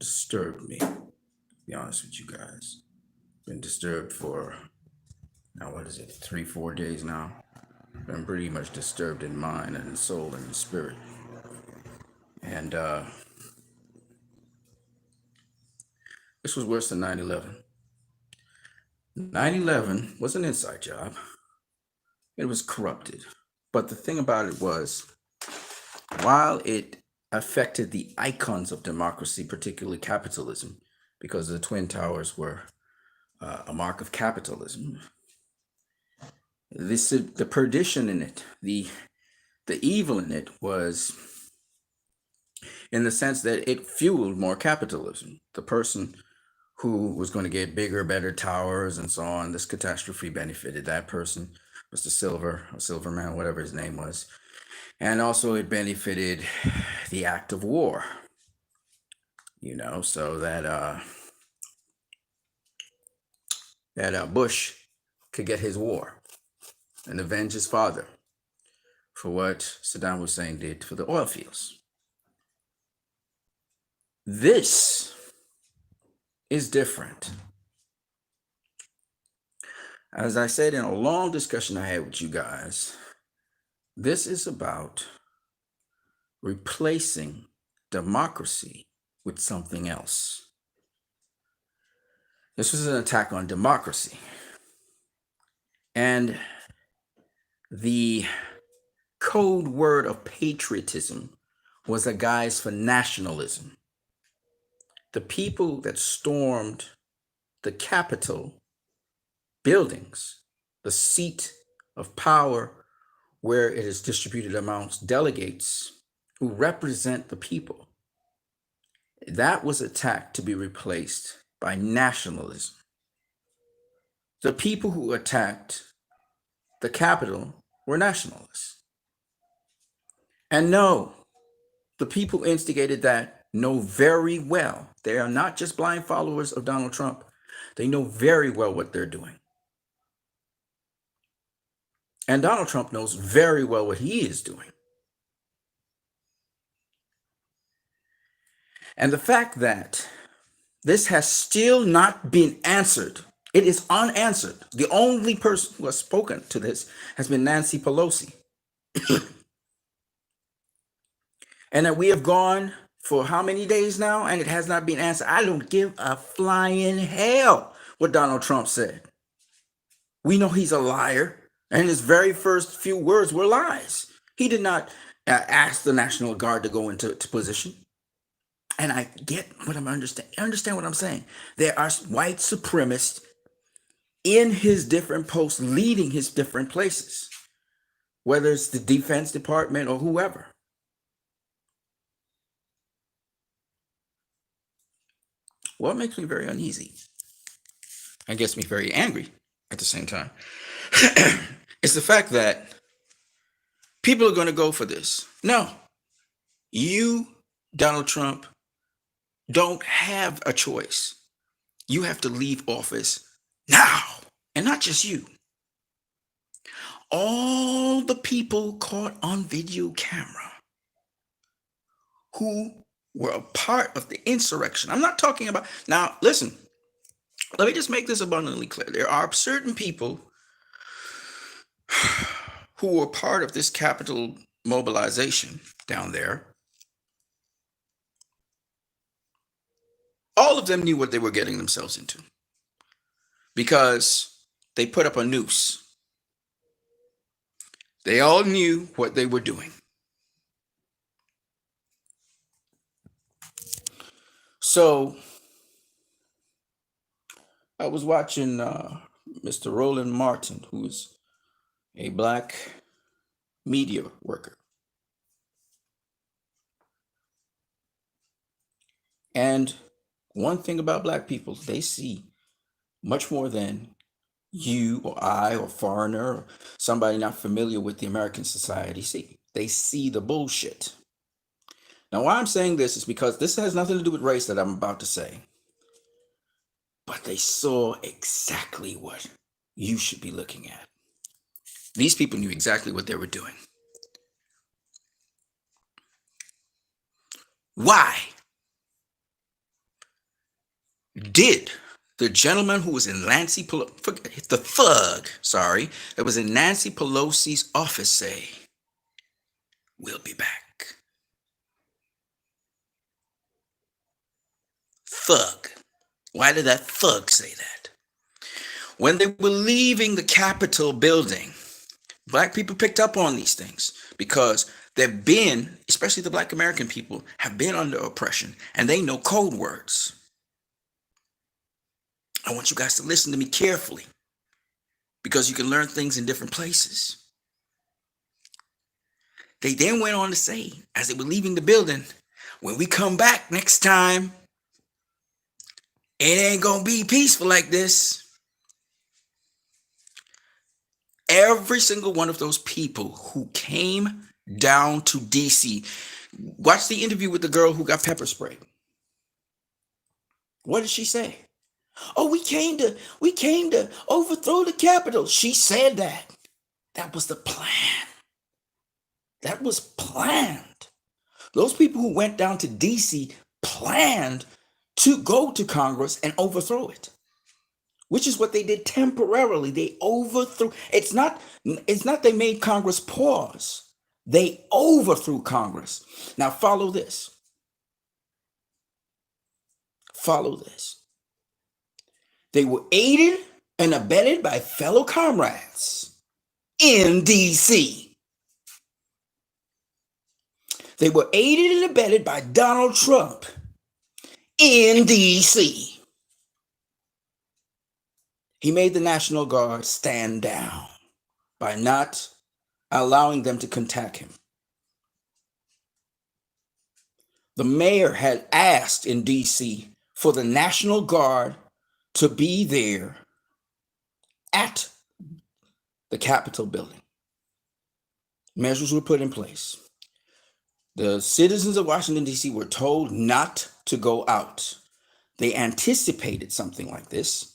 disturbed me, to be honest with you guys. Been disturbed for now, what is it, 3, 4 days now? Been pretty much disturbed in mind and in soul and in spirit. And this was worse than 9/11. 9/11 was an inside job. It was corrupted. But the thing about it was, while it affected the icons of democracy, particularly capitalism, because the Twin Towers were a mark of capitalism, the perdition in it, the evil in it was in the sense that it fueled more capitalism. The person who was going to get bigger, better towers and so on, this catastrophe benefited that person, Mr. Silver, or Silverman, whatever his name was. And also it benefited the act of war, so that Bush could get his war and avenge his father for what Saddam Hussein did for the oil fields. This is different. As I said in a long discussion I had with you guys, this is about replacing democracy with something else. This was an attack on democracy. And the code word of patriotism was a guise for nationalism. The people that stormed the Capitol buildings, the seat of power where it is distributed amongst delegates who represent the people, that was attacked to be replaced by nationalism. The people who attacked the Capitol were nationalists. And no, the people who instigated that know very well. They are not just blind followers of Donald Trump. They know very well what they're doing. And Donald Trump knows very well what he is doing. And the fact that this has still not been answered, it is unanswered. The only person who has spoken to this has been Nancy Pelosi. And that we have gone for how many days now and it has not been answered. I don't give a flying hell what Donald Trump said. We know he's a liar, and his very first few words were lies. He did not ask the National Guard to go into position. And I get what I'm understand what I'm saying. There are white supremacists in his different posts leading his different places, whether it's the Defense Department or whoever. What makes me very uneasy and gets me very angry at the same time is the fact that people are going to go for this. No, you, Donald Trump, don't have a choice. You have to leave office now. And not just you. All the people caught on video camera who were a part of the insurrection. I'm not talking about, now listen, let me just make this abundantly clear. There are certain people who were part of this Capitol mobilization down there. All of them knew what they were getting themselves into because they put up a noose. They all knew what they were doing. So I was watching Mr. Roland Martin, who is a black media worker. And one thing about black people, they see much more than you or I or foreigner or somebody not familiar with the American society see. They see the bullshit. Now, why I'm saying this is because this has nothing to do with race that I'm about to say. But they saw exactly what you should be looking at. These people knew exactly what they were doing. Why? Did the gentleman who was in Nancy Pelosi, the thug, sorry, that was in Nancy Pelosi's office say, "We'll be back"? Thug. Why did that thug say that? When they were leaving the Capitol building, black people picked up on these things because they've been, especially the black American people, have been under oppression and they know code words. I want you guys to listen to me carefully because you can learn things in different places. They then went on to say, as they were leaving the building, when we come back next time, it ain't gonna be peaceful like this. Every single one of those people who came down to DC, watch the interview with the girl who got pepper sprayed. What did she say? Oh, we came to overthrow the Capitol. She said that. That was the plan. That was planned. Those people who went down to DC planned to go to Congress and overthrow it, which is what they did temporarily. They overthrew. It's not they made Congress pause. They overthrew Congress. Now follow this. Follow this. They were aided and abetted by fellow comrades in DC. They were aided and abetted by Donald Trump in DC. He made the National Guard stand down by not allowing them to contact him. The mayor had asked in DC for the National Guard to be there at the Capitol building. Measures were put in place. The citizens of Washington, D.C. were told not to go out. They anticipated something like this,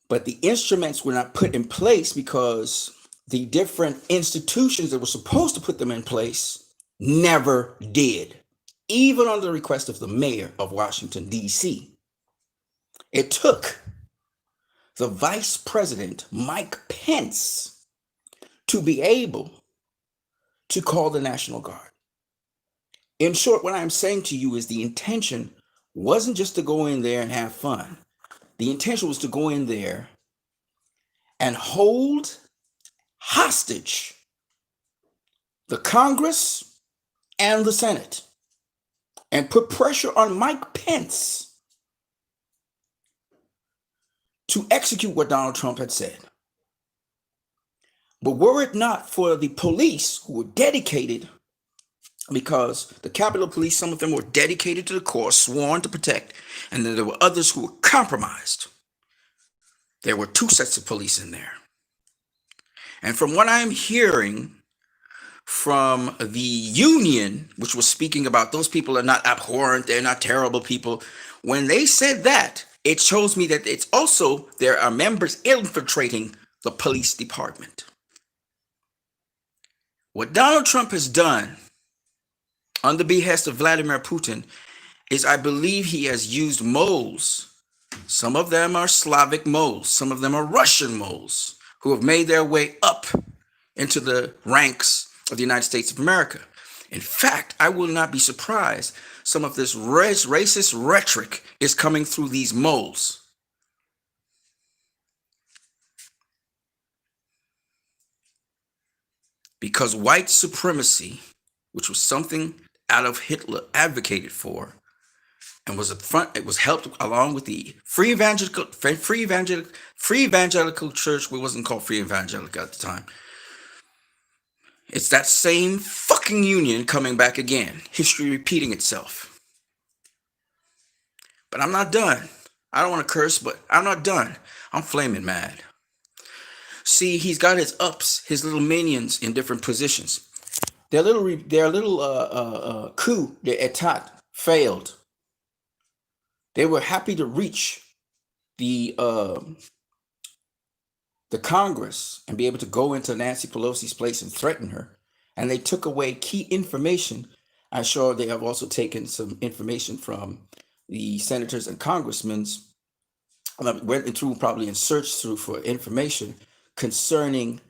but the instruments were not put in place because the different institutions that were supposed to put them in place never did, even on the request of the mayor of Washington, D.C. It took the Vice President, Mike Pence, to be able to call the National Guard. In short, what I'm saying to you is the intention wasn't just to go in there and have fun. The intention was to go in there and hold hostage the Congress and the Senate and put pressure on Mike Pence to execute what Donald Trump had said. But were it not for the police who were dedicated, because the Capitol Police, some of them were dedicated to the cause, sworn to protect, and then there were others who were compromised. There were two sets of police in there. And from what I'm hearing from the union, which was speaking about those people are not abhorrent, they're not terrible people, when they said that, it shows me that it's also there are members infiltrating the police department. What Donald Trump has done on the behest of Vladimir Putin is, I believe he has used moles. Some of them are Slavic moles. Some of them are Russian moles who have made their way up into the ranks of the United States of America. In fact, I will not be surprised some of this racist rhetoric is coming through these moles. Because white supremacy, which was something Adolf Hitler advocated for, and was it was helped along with the free evangelical church. It wasn't called free evangelical at the time. It's that same fucking union coming back again. History repeating itself. But I'm not done. I don't want to curse, but I'm not done. I'm flaming mad. See, he's got his ups, his little minions in different positions. Their little coup d'état failed. They were happy to reach the Congress and be able to go into Nancy Pelosi's place and threaten her. And they took away key information. I'm sure they have also taken some information from the senators and congressmen went through probably and searched through for information concerning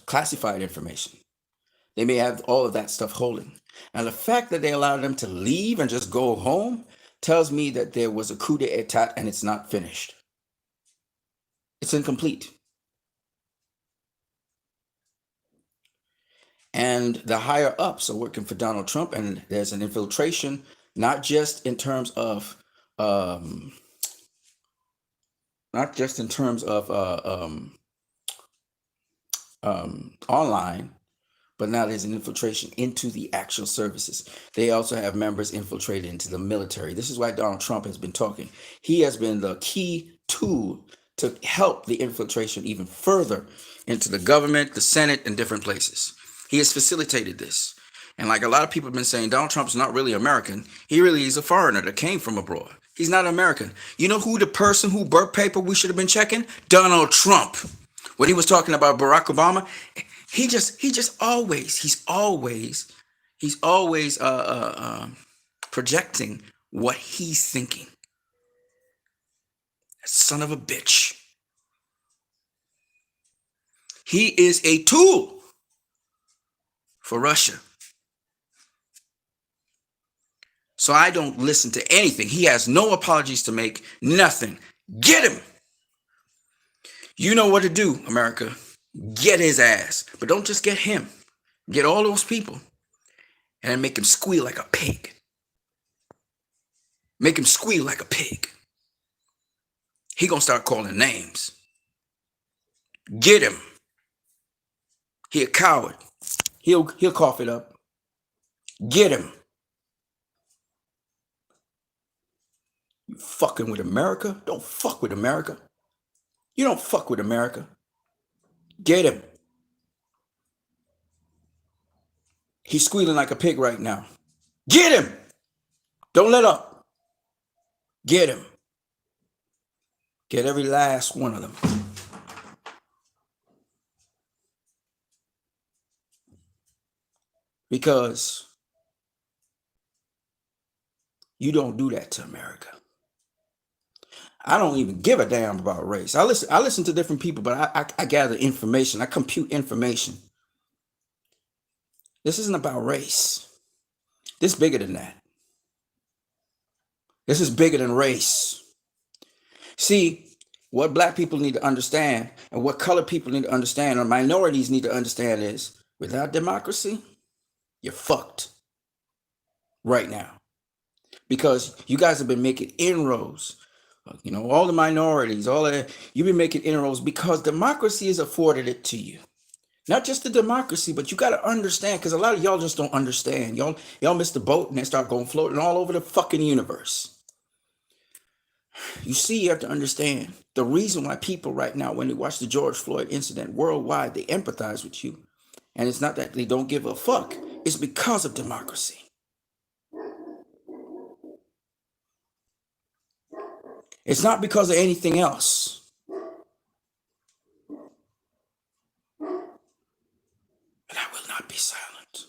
classified information. They may have all of that stuff holding. And the fact that they allowed them to leave and just go home tells me that there was a coup d'etat and it's not finished. It's incomplete. And the higher ups are working for Donald Trump, and there's an infiltration, not just in terms of um, not just in terms of online, but now there's an infiltration into the actual services. They also have members infiltrated into the military. This is why Donald Trump has been talking. He has been the key tool to help the infiltration even further into the government, the Senate, and different places. He has facilitated this. And like a lot of people have been saying, Donald Trump's not really American. He really is a foreigner that came from abroad. He's not American. You know who the person who birth paper we should have been checking? Donald Trump. When he was talking about Barack Obama, he's always projecting what he's thinking. Son of a bitch. He is a tool for Russia. So I don't listen to anything. He has no apologies to make, nothing. Get him. You know what to do, America. Get his ass. But don't just get him. Get all those people and make him squeal like a pig. Make him squeal like a pig. He gonna start calling names. Get him. He a coward. He'll cough it up. Get him. You fucking with America? Don't fuck with America. You don't fuck with America. Get him. He's squealing like a pig right now. Get him. Don't let up. Get him. Get every last one of them. Because you don't do that to America. I don't even give a damn about race. I listen to different people, but I gather information. I compute information. This isn't about race. This is bigger than that. This is bigger than race. See, what black people need to understand and what colored people need to understand or minorities need to understand is without democracy, you're fucked right now. Because you guys have been making inroads. You know, all the minorities, all of that, you've been making inroads because democracy has afforded it to you. Not just the democracy, but you got to understand, because a lot of y'all just don't understand. Y'all miss the boat and they start going floating all over the fucking universe. You see, you have to understand the reason why people right now, when they watch the George Floyd incident worldwide, they empathize with you. And it's not that they don't give a fuck. It's because of democracy. It's not because of anything else. And I will not be silent.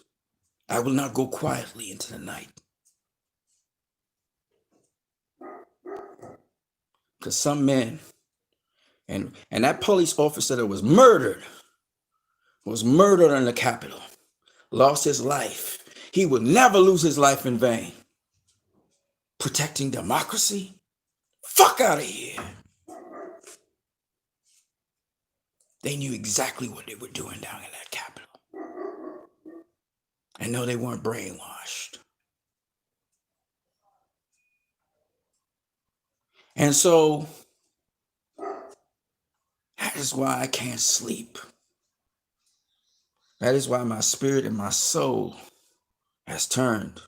I will not go quietly into the night. Because some men, and that police officer that was murdered in the Capitol, lost his life. He will never lose his life in vain. Protecting democracy? Fuck out of here. They knew exactly what they were doing down in that Capitol. And no, they weren't brainwashed. And so, that is why I can't sleep. That is why my spirit and my soul has turned.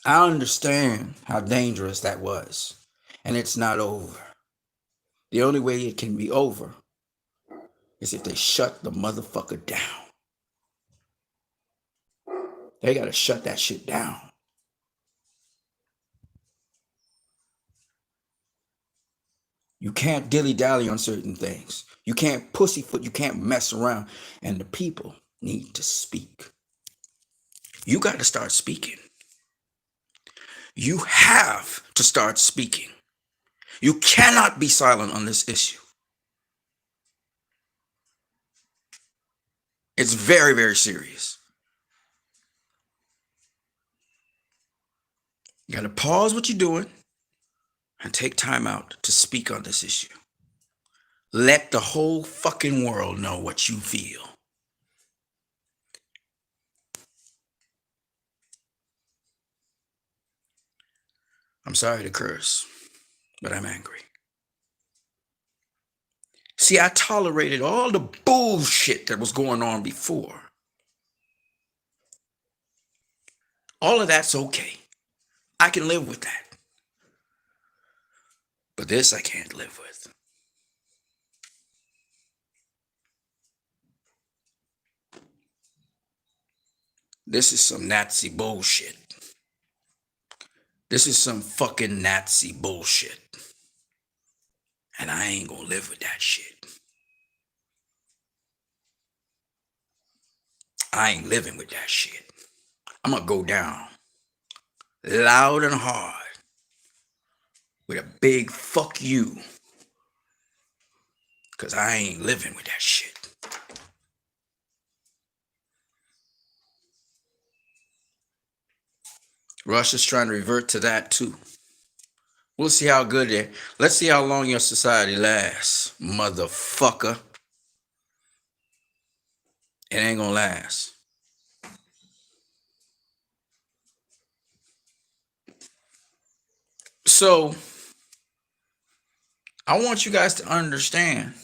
I understand how dangerous that was. And it's not over. The only way it can be over is if they shut the motherfucker down. They got to shut that shit down. You can't dilly-dally on certain things. You can't pussyfoot. You can't mess around. And the people need to speak. You got to start speaking. You have to start speaking. You cannot be silent on this issue. It's very, very serious. You got to pause what you're doing and take time out to speak on this issue. Let the whole fucking world know what you feel. I'm sorry to curse, but I'm angry. See, I tolerated all the bullshit that was going on before. All of that's okay. I can live with that. But this I can't live with. This is some Nazi bullshit. This is some fucking Nazi bullshit. And I ain't gonna live with that shit. I ain't living with that shit. I'm gonna go down loud and hard with a big fuck you. Because I ain't living with that shit. Russia's trying to revert to that too. We'll see how good they. Let's see how long your society lasts, motherfucker. It ain't gonna last. So, I want you guys to understand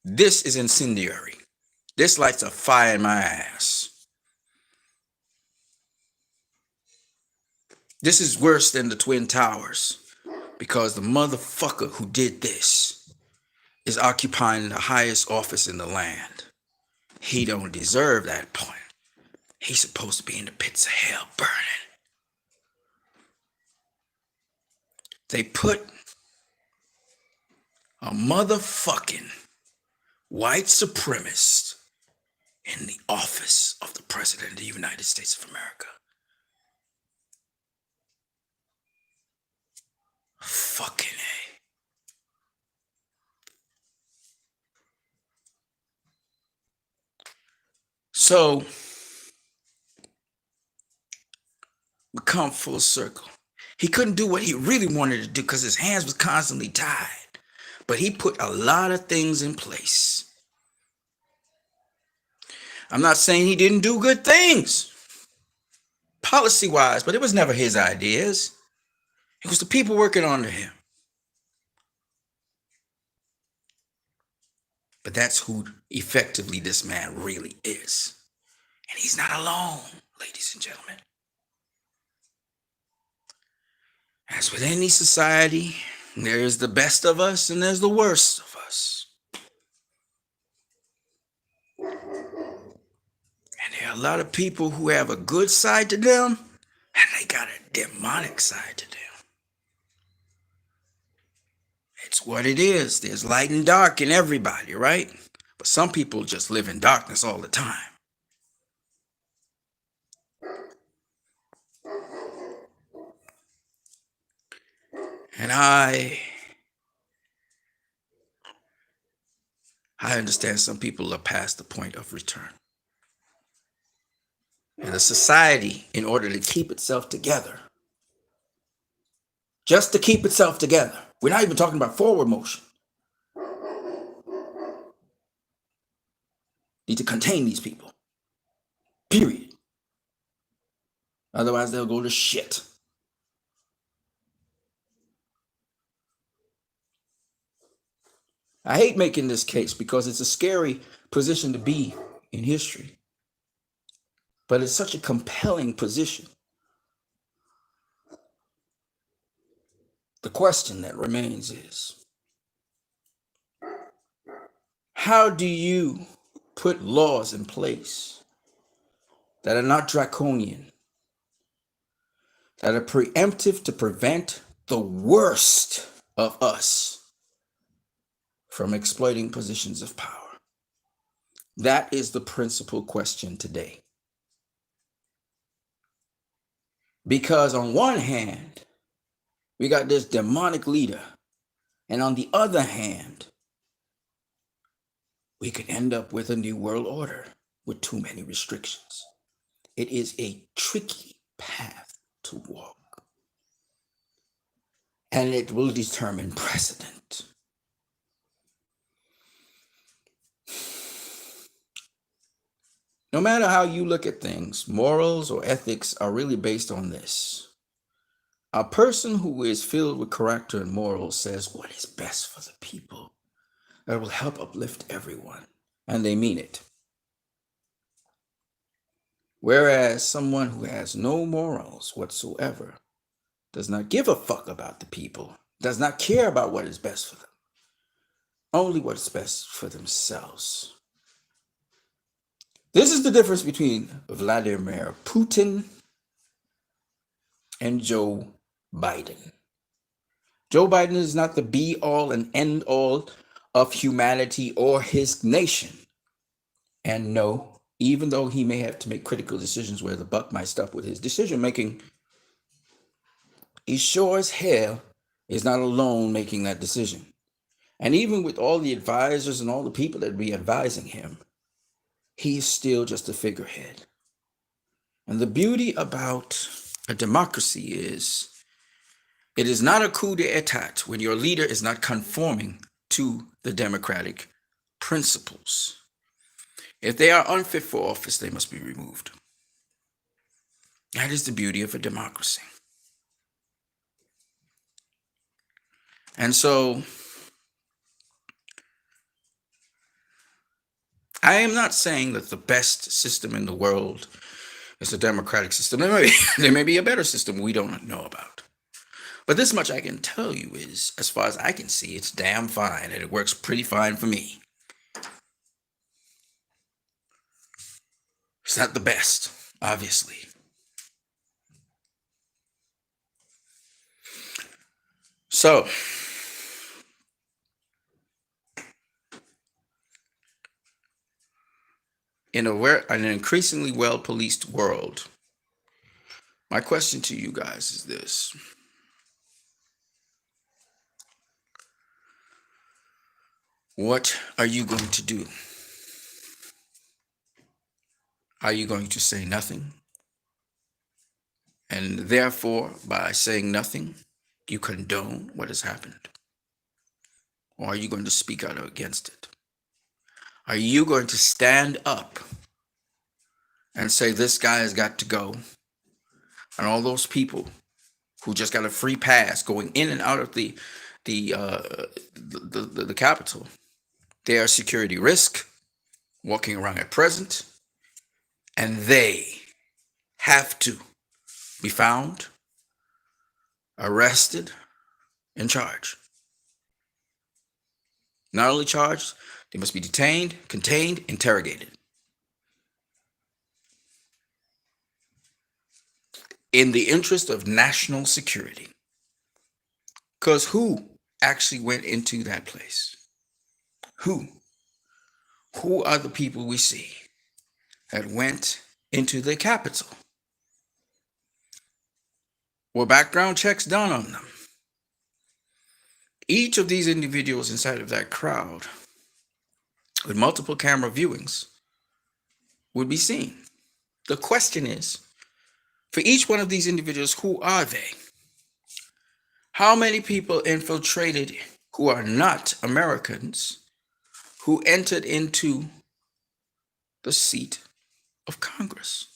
this is incendiary. This lights a fire in my ass. This is worse than the Twin Towers because the motherfucker who did this is occupying the highest office in the land. He don't deserve that point. He's supposed to be in the pits of hell burning. They put a motherfucking white supremacist in the office of the President of the United States of America. Fucking A. So, we come full circle. He couldn't do what he really wanted to do because his hands was constantly tied. But he put a lot of things in place. I'm not saying he didn't do good things, policy-wise, but it was never his ideas. It was the people working under him. But that's who effectively this man really is. And he's not alone, ladies and gentlemen. As with any society, there is the best of us and there's the worst of us. And there are a lot of people who have a good side to them and they got a demonic side to them. It's what it is. There's light and dark in everybody, right? But some people just live in darkness all the time. And I understand some people are past the point of return. And a society, in order to keep itself together, just to keep itself together, we're not even talking about forward motion, need to contain these people. Period. Otherwise, they'll go to shit. I hate making this case because it's a scary position to be in history. But it's such a compelling position. The question that remains is, how do you put laws in place that are not draconian, that are preemptive to prevent the worst of us from exploiting positions of power? That is the principal question today. Because on one hand, We got this demonic leader. And on the other hand, we could end up with a new world order with too many restrictions. It is a tricky path to walk, and it will determine precedent. No matter how you look at things, morals or ethics are really based on this. A person who is filled with character and morals says what is best for the people, that will help uplift everyone, and they mean it. Whereas someone who has no morals whatsoever does not give a fuck about the people, does not care about what is best for them, only what is best for themselves. This is the difference between Vladimir Putin and Joe Biden. Joe Biden is not the be all and end all of humanity or his nation. And no, even though he may have to make critical decisions where the buck might stop with his decision making, he sure as hell is not alone making that decision. And even with all the advisors and all the people that be advising him, he's still just a figurehead. And the beauty about a democracy is it is not a coup d'etat when your leader is not conforming to the democratic principles. If they are unfit for office, they must be removed. That is the beauty of a democracy. And so I am not saying that the best system in the world is a democratic system. There may be a better system we don't know about. But this much I can tell you is, as far as I can see, it's damn fine, and it works pretty fine for me. It's not the best, obviously. So, in an increasingly well-policed world, my question to you guys is this. What are you going to do? Are you going to say nothing? And therefore, by saying nothing, you condone what has happened? Or are you going to speak out against it? Are you going to stand up and say this guy has got to go, and all those people who just got a free pass going in and out of the capital, they are security risk walking around at present, and they have to be found, arrested, and charged. Not only charged, they must be detained, contained, interrogated. In the interest of national security. Because who actually went into that place? Who? Who are the people we see that went into the Capitol? Were background checks done on them? Each of these individuals inside of that crowd with multiple camera viewings would be seen. The question is, for each one of these individuals, who are they? How many people infiltrated who are not Americans who entered into the seat of Congress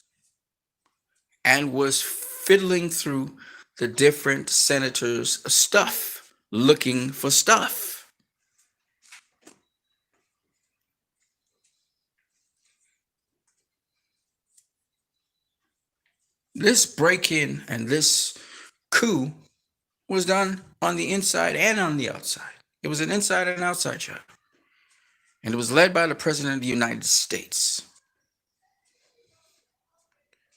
and was fiddling through the different senators' stuff, looking for stuff? This break-in and this coup was done on the inside and on the outside. It was an inside and outside job. And it was led by the President of the United States.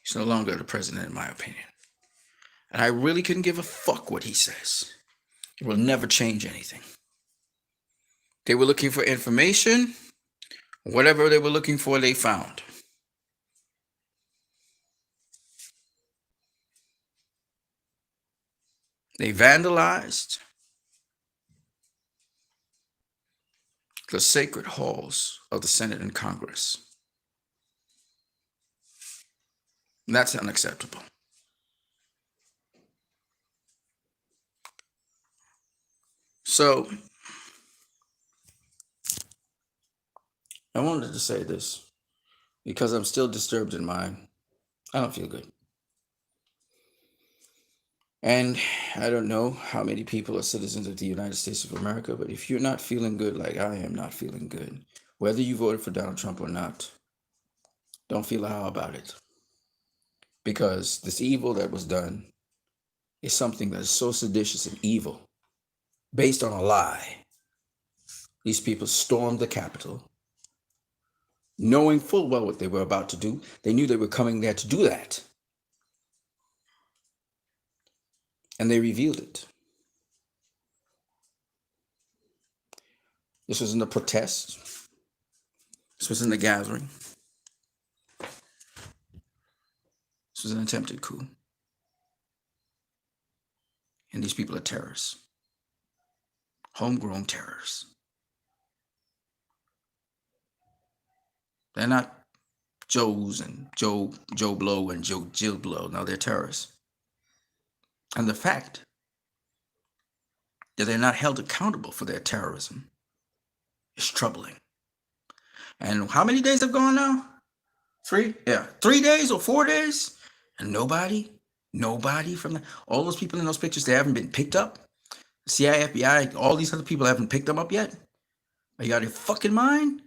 He's no longer the president, in my opinion. And I really couldn't give a fuck what he says. It will never change anything. They were looking for information. Whatever they were looking for, they found. They vandalized the sacred halls of the Senate and Congress. And that's unacceptable. So I wanted to say this because I'm still disturbed in mind. I don't feel good. And I don't know how many people are citizens of the United States of America, but if you're not feeling good like I am not feeling good, whether you voted for Donald Trump or not, don't feel how about it. Because this evil that was done is something that is so seditious and evil, based on a lie. These people stormed the Capitol, knowing full well what they were about to do. They knew they were coming there to do that. And they revealed it. This wasn't a protest. This wasn't a gathering. This was an attempted coup. And these people are terrorists. Homegrown terrorists. They're not Joes and Joe Blow and Joe Jill Blow. No, they're terrorists. And the fact that they're not held accountable for their terrorism is troubling. And how many days have gone now? 3? Yeah, 3 days or 4 days? And nobody from all those people in those pictures, they haven't been picked up. CIA, FBI, all these other people haven't picked them up yet. Are you out of your fucking mind?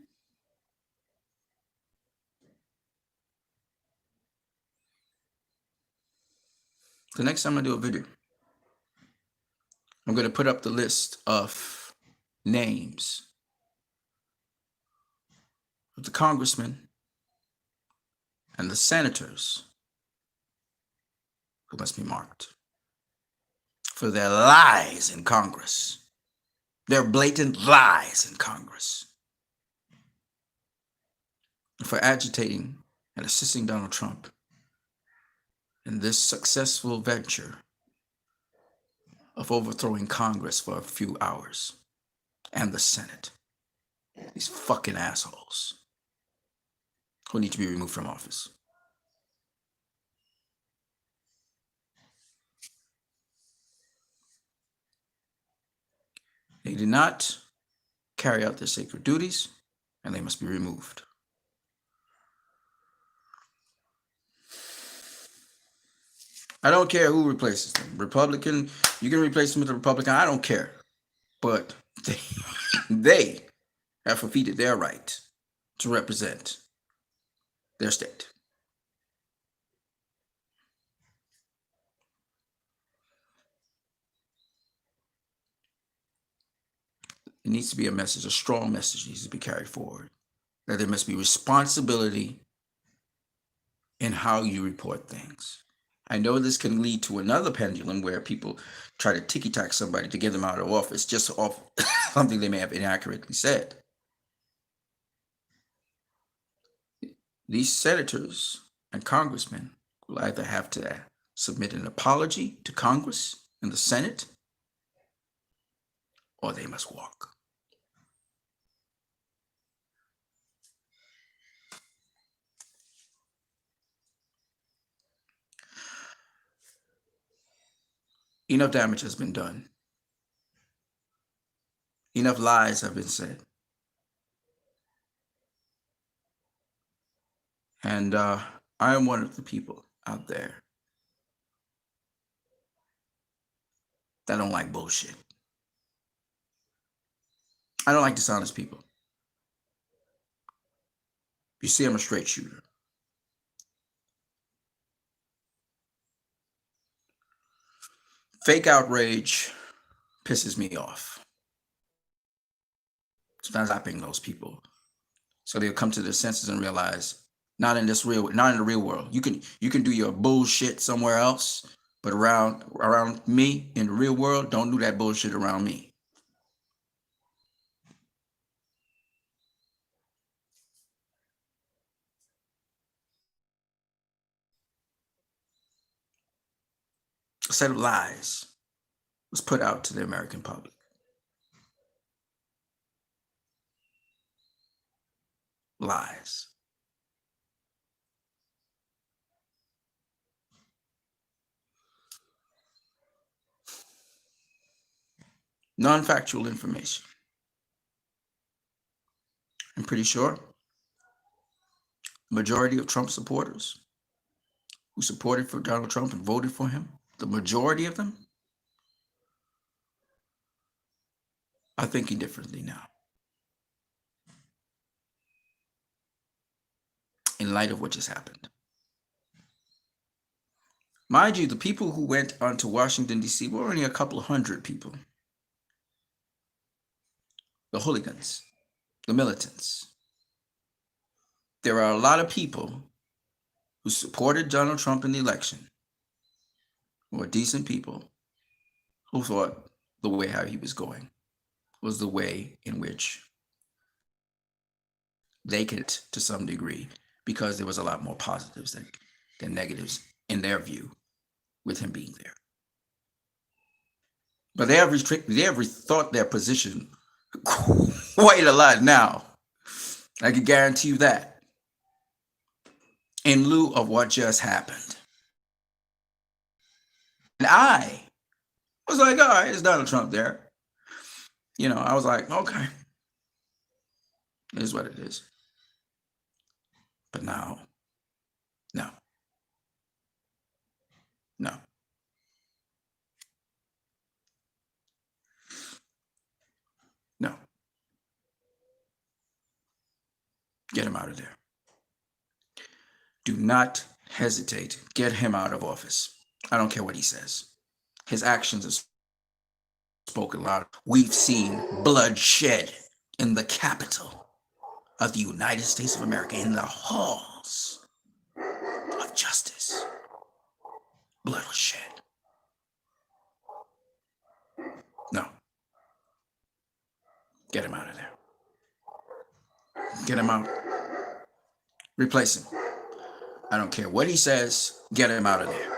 The next time I do a video, I'm going to put up the list of names of the congressmen and the senators who must be marked for their lies in Congress, their blatant lies in Congress, for agitating and assisting Donald Trump in this successful venture of overthrowing Congress for a few hours and the Senate. These fucking assholes who need to be removed from office. They did not carry out their sacred duties, and they must be removed. I don't care who replaces them. Republican, you can replace them with a Republican. I don't care. But they have forfeited their right to represent their state. It needs to be a message, a strong message needs to be carried forward. That there must be responsibility in how you report things. I know this can lead to another pendulum where people try to ticky-tack somebody to get them out of office just off something they may have inaccurately said. These senators and congressmen will either have to submit an apology to Congress and the Senate, or they must walk. Enough damage has been done. Enough lies have been said. And I am one of the people out there that don't like bullshit. I don't like dishonest people. You see, I'm a straight shooter. Fake outrage pisses me off. Sometimes I ping those people so they'll come to their senses and realize not in the real world. You can do your bullshit somewhere else, but around me in the real world, don't do that bullshit around me. A set of lies was put out to the American public. Lies. Non-factual information. I'm pretty sure the majority of Trump supporters who supported for Donald Trump and voted for him, the majority of them are thinking differently now. In light of what just happened. Mind you, the people who went onto Washington, D.C. were only a couple of hundred people. The hooligans, the militants. There are a lot of people who supported Donald Trump in the election, who are decent people, who thought the way how he was going was the way in which they could, to some degree, because there was a lot more positives than negatives in their view with him being there. But they have rethought their position quite a lot now. I can guarantee you that. In lieu of what just happened. And I was like, all right, it's Donald Trump there. You know, I was like, okay, it is what it is. But now, no. No. No. Get him out of there. Do not hesitate. Get him out of office. I don't care what he says. His actions have spoken loud. We've seen bloodshed in the capital of the United States of America, in the halls of justice. Blood was shed. No. Get him out of there. Get him out. Replace him. I don't care what he says. Get him out of there.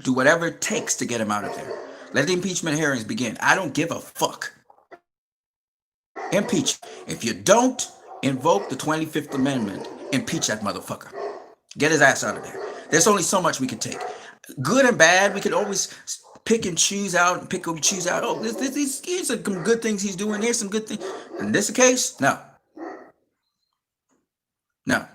Do whatever it takes to get him out of there. Let the impeachment hearings begin. I don't give a fuck. Impeach. If you don't invoke the 25th Amendment, impeach that motherfucker. Get his ass out of there. There's only so much we can take. Good and bad, we could always pick and choose out and pick and choose out. Oh, here's some good things he's doing. Here's some good things. In this case, no. No.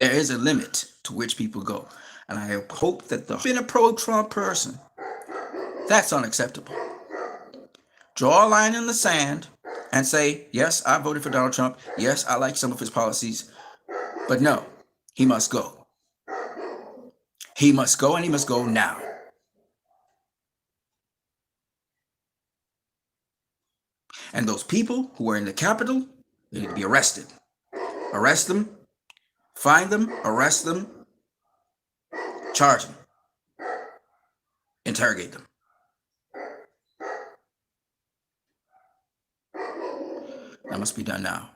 There is a limit to which people go. And I hope that been a pro-Trump person, that's unacceptable. Draw a line in the sand and say, yes, I voted for Donald Trump. Yes, I like some of his policies. But no, he must go. He must go, and he must go now. And those people who are in the Capitol, they need to be arrested. Arrest them, find them, arrest them, charge them, interrogate them. That must be done now.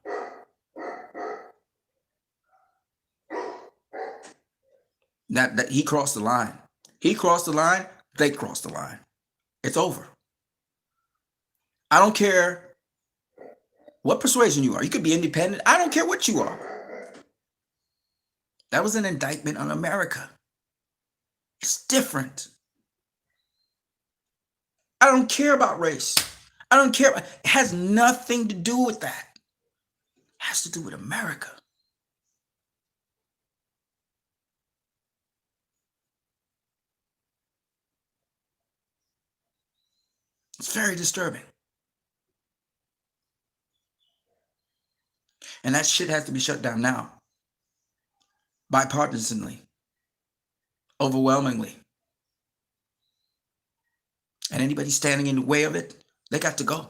That he crossed the line. He crossed the line, they crossed the line. It's over. I don't care what persuasion you are. You could be independent. I don't care what you are. That was an indictment on America. It's different. I don't care about race. I don't care. It has nothing to do with that. It has to do with America. It's very disturbing. And that shit has to be shut down now. Bipartisanly. Overwhelmingly. And anybody standing in the way of it, they got to go.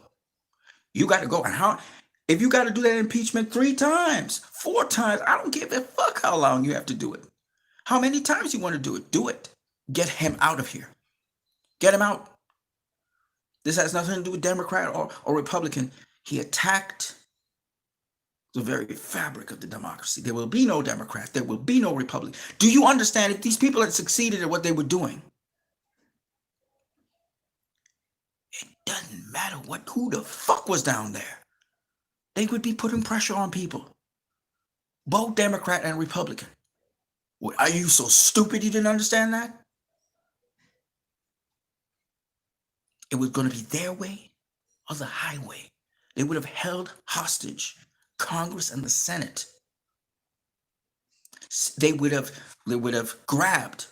You got to go. And how, if you got to do that impeachment 3 times, 4 times, I don't give a fuck how long you have to do it. How many times you want to do it, do it. Get him out of here. Get him out. This has nothing to do with Democrat or Republican. He attacked the very fabric of the democracy. There will be no Democrat. There will be no Republican. Do you understand if these people had succeeded at what they were doing? matter who the fuck was down there. They would be putting pressure on people, both Democrat and Republican. Are you so stupid you didn't understand that? It was going to be their way or the highway. They would have held hostage Congress and the Senate. They would have grabbed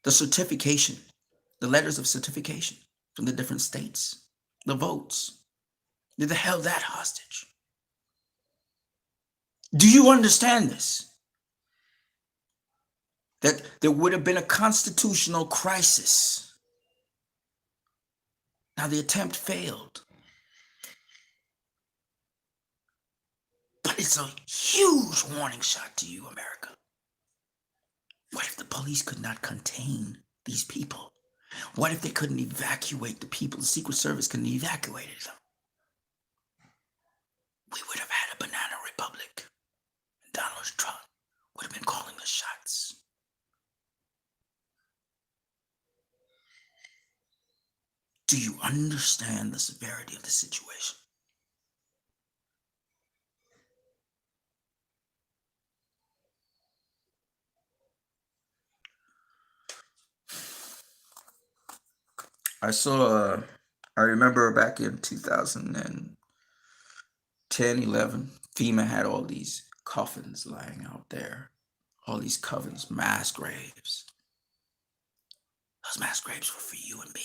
the certification, the letters of certification from the different states, the votes. They'd have held that hostage. Do you understand this? That there would have been a constitutional crisis. Now the attempt failed. But it's a huge warning shot to you, America. What if the police could not contain these people? What if they couldn't evacuate the people? The Secret Service couldn't evacuate them. We would have had a banana republic. And Donald Trump would have been calling the shots. Do you understand the severity of the situation? I remember back in 2010, 11, FEMA had all these coffins lying out there. All these coffins, mass graves. Those mass graves were for you and me.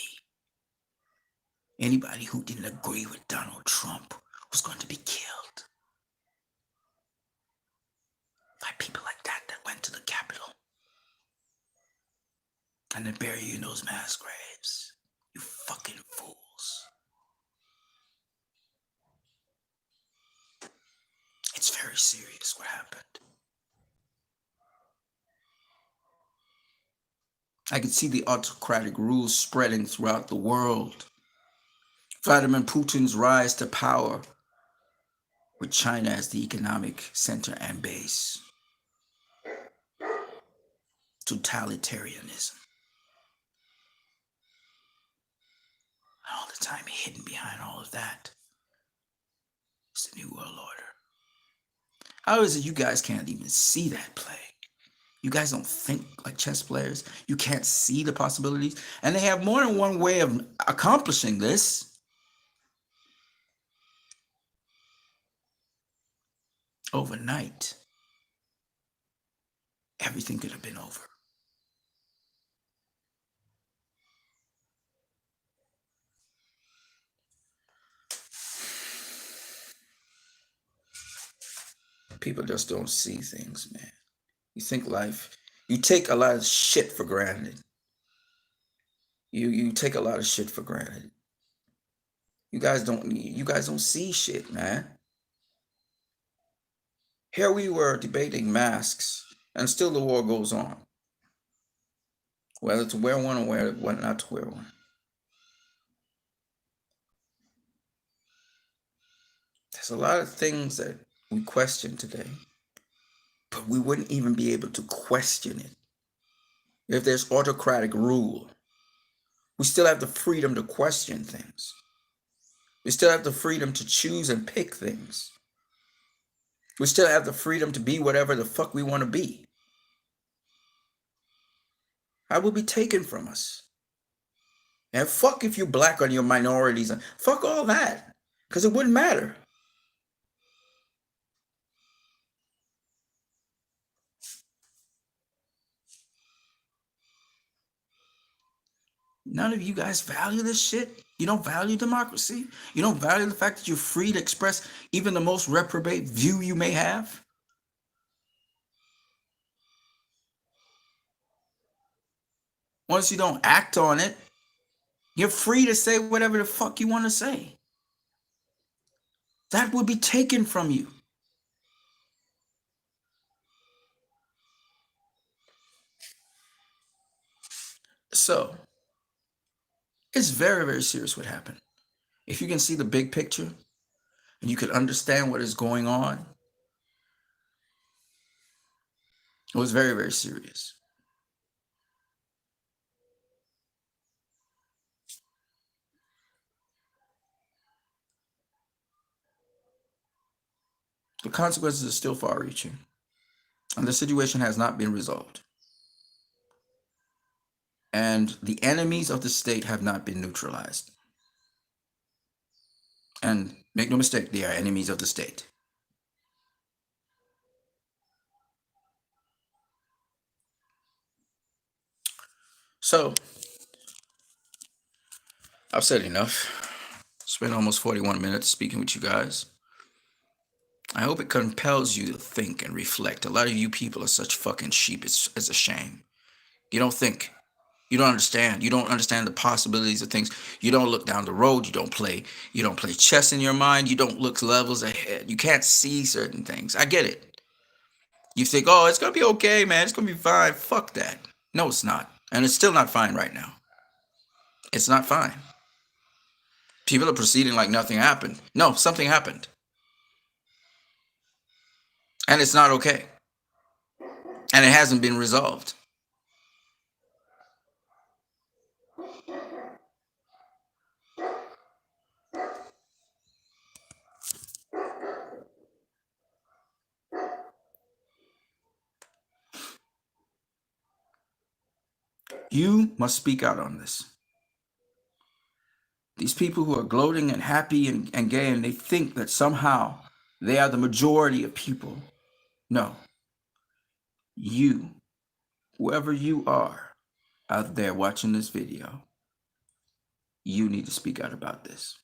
Anybody who didn't agree with Donald Trump was going to be killed by people like that went to the Capitol and then bury you in those mass graves. You fucking fools. It's very serious what happened. I could see the autocratic rules spreading throughout the world. Vladimir Putin's rise to power, with China as the economic center and base. Totalitarianism. All the time hidden behind all of that is the New World Order. How is it you guys can't even see that play? You guys don't think like chess players. You can't see the possibilities. And they have more than one way of accomplishing this. Overnight, everything could have been over. People just don't see things, man. You think life, you take a lot of shit for granted. You take a lot of shit for granted. You guys don't see shit, man. Here we were debating masks, and still the war goes on. Whether to wear one or whether not to wear one. There's a lot of things that we question today, but we wouldn't even be able to question it if there's autocratic rule. We still have the freedom to question things. We still have the freedom to choose and pick things. We still have the freedom to be whatever the fuck we want to be. That will be taken from us. And fuck if you're black or you're minorities. Fuck all that. Because it wouldn't matter. None of you guys value this shit. You don't value democracy. You don't value the fact that you're free to express even the most reprobate view you may have. Once you don't act on it, you're free to say whatever the fuck you want to say. That would be taken from you. So, it's very, very serious what happened. If you can see the big picture and you can understand what is going on, it was very, very serious. The consequences are still far reaching, and the situation has not been resolved. And the enemies of the state have not been neutralized. And make no mistake, they are enemies of the state. So, I've said enough. Spent almost 41 minutes speaking with you guys. I hope it compels you to think and reflect. A lot of you people are such fucking sheep. It's a shame. You don't think. You don't understand. You don't understand the possibilities of things. You don't look down the road. You don't play chess in your mind. You don't look levels ahead. You can't see certain things. I get it. You think, oh, it's gonna be okay, man. It's gonna be fine. Fuck that. No, it's not. And it's still not fine right now. It's not fine. People are proceeding like nothing happened. No, something happened. And it's not okay. And it hasn't been resolved. You must speak out on this. These people who are gloating and happy and gay, and they think that somehow they are the majority of people. No. You, whoever you are out there watching this video, you need to speak out about this.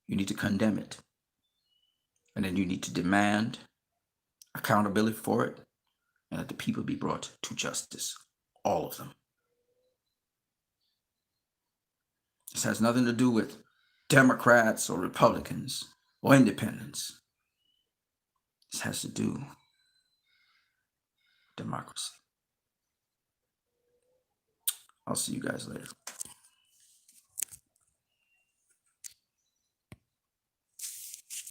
You need to condemn it. And then you need to demand accountability for it and that the people be brought to justice. All of them. This has nothing to do with Democrats or Republicans or independents. This has to do with democracy. I'll see you guys later.